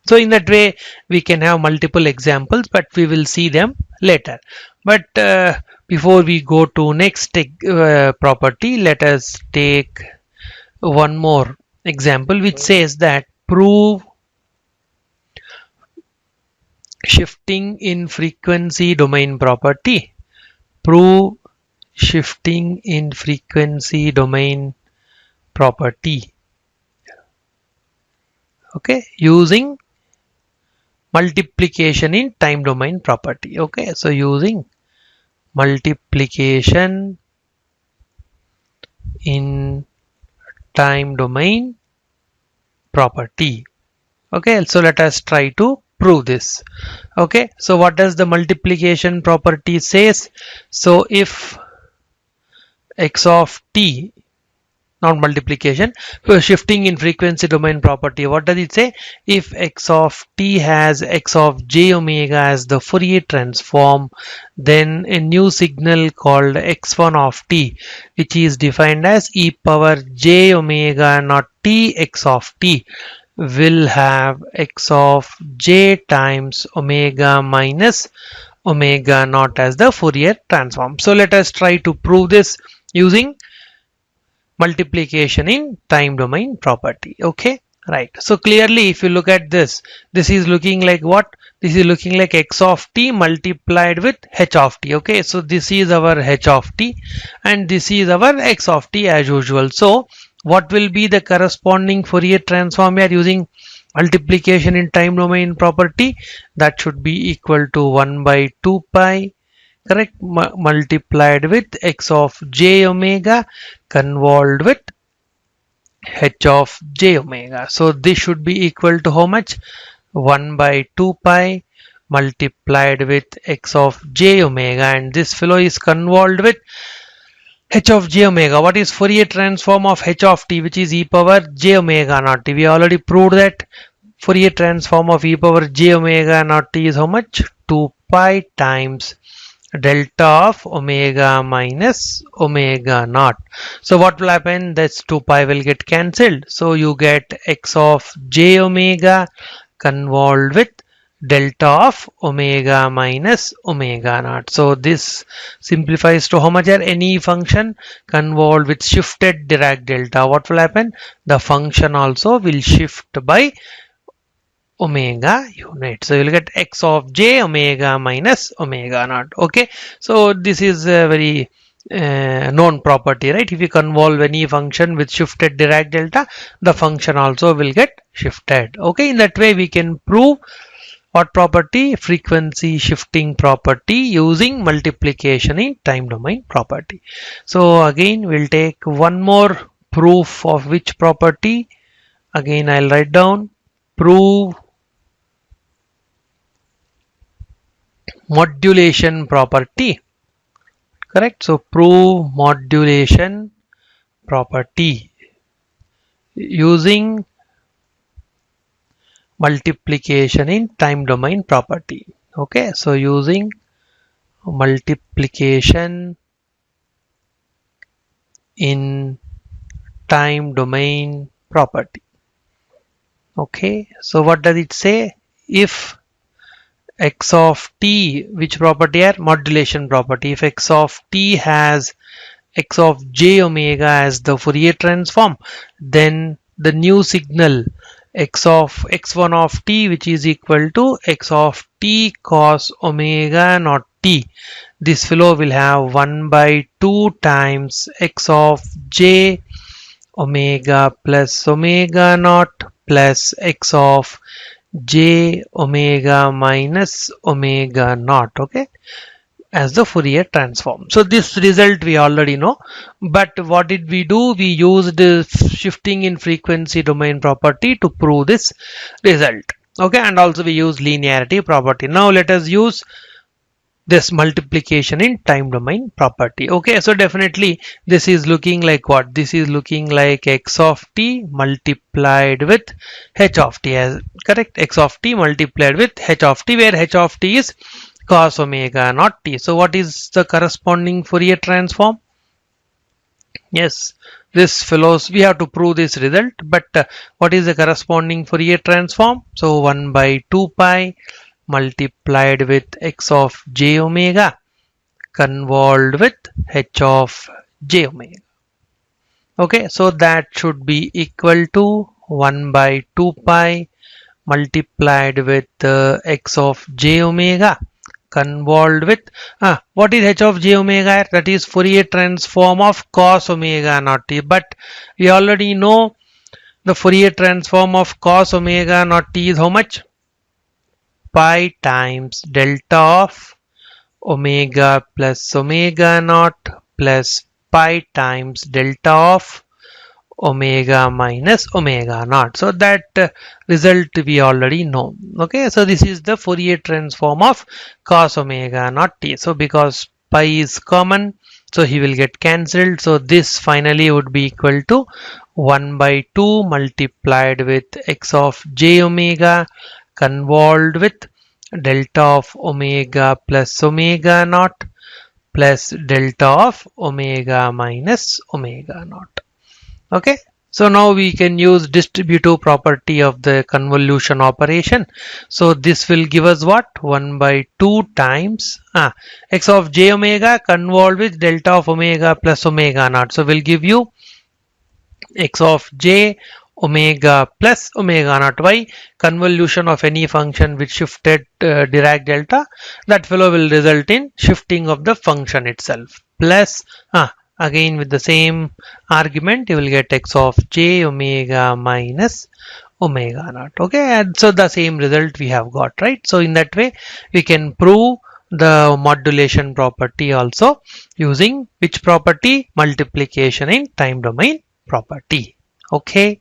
So in that way we can have multiple examples, but we will see them later. But before we go to next property, let us take one more example which says that prove shifting in frequency domain property. Prove shifting in frequency domain property. Okay, using multiplication in time domain property. Okay, so using multiplication in time domain property. Okay, so let us try to prove this. Okay, so what does the multiplication property says? So if x of t, not multiplication, so shifting in frequency domain property, what does it say? If x of t has x of j omega as the Fourier transform, then a new signal called x1 of t, which is defined as e power j omega not t x of t, will have x of j times omega minus omega naught as the Fourier transform. So let us try to prove this using multiplication in time domain property. Okay, right. So clearly if you look at this, this is looking like what? This is looking like x of t multiplied with h of t. Okay, so this is our h of t and this is our x of t as usual. So what will be the corresponding Fourier transform we are using multiplication in time domain property? That should be equal to 1 by 2 pi, correct, multiplied with x of j omega convolved with h of j omega. So this should be equal to how much? 1 by 2 pi multiplied with x of j omega, and this fellow is convolved with h of j omega. What is Fourier transform of h of t, which is e power j omega naught t? We already proved that Fourier transform of e power j omega naught t is how much? 2 pi times delta of omega minus omega naught. So what will happen? That's 2 pi will get cancelled. So you get x of j omega convolved with delta of omega minus omega naught. So this simplifies to how much? Are any function convolved with shifted Dirac delta, what will happen? The function also will shift by omega unit. So you'll get x of j omega minus omega naught. Okay, so this is a very known property, right? If you convolve any function with shifted Dirac delta, the function also will get shifted. Okay, in that way we can prove what property? Frequency shifting property using multiplication in time domain property. So again we'll take one more proof of which property. Again I'll write down prove modulation property, correct? So prove modulation property using multiplication in time domain property. Okay, so using multiplication in time domain property. Okay, so what does it say? If x of t, which property are? Modulation property. If x of t has x of j omega as the Fourier transform, then the new signal x of x1 of t, which is equal to x of t cos omega naught t, this fellow will have 1 by 2 times x of j omega plus omega naught plus x of j omega minus omega naught, okay, as the Fourier transform. So this result we already know, but what did we do? We used shifting in frequency domain property to prove this result. Okay, and also we use linearity property. Now let us use this multiplication in time domain property. Okay, so definitely this is looking like what? This is looking like x of t multiplied with h of t, as correct, x of t multiplied with h of t, where h of t is cos omega not t. So what is the corresponding Fourier transform? Yes, this follows. We have to prove this result, but what is the corresponding Fourier transform? So 1 by 2 pi multiplied with x of j omega convolved with h of j omega. Okay, so that should be equal to 1 by 2 pi multiplied with x of j omega convolved with what is h of j omega? That is Fourier transform of cos omega naught t. But we already know the Fourier transform of cos omega naught t is how much? Pi times delta of omega plus omega naught plus pi times delta of omega minus omega naught. So that result we already know. Okay, so this is the Fourier transform of cos omega naught t. So because pi is common, so he will get cancelled. So this finally would be equal to 1 by 2 multiplied with x of j omega convolved with delta of omega plus omega naught plus delta of omega minus omega naught. Okay, so now we can use distributive property of the convolution operation. So this will give us what? 1 by 2 times x of j omega convolved with delta of omega plus omega naught. So we'll give you x of j omega plus omega naught. Why? Convolution of any function with shifted Dirac delta, that fellow will result in shifting of the function itself, plus again with the same argument you will get x of j omega minus omega naught. Okay, and so the same result we have got, right? So in that way we can prove the modulation property also using which property? Multiplication in time domain property. Okay.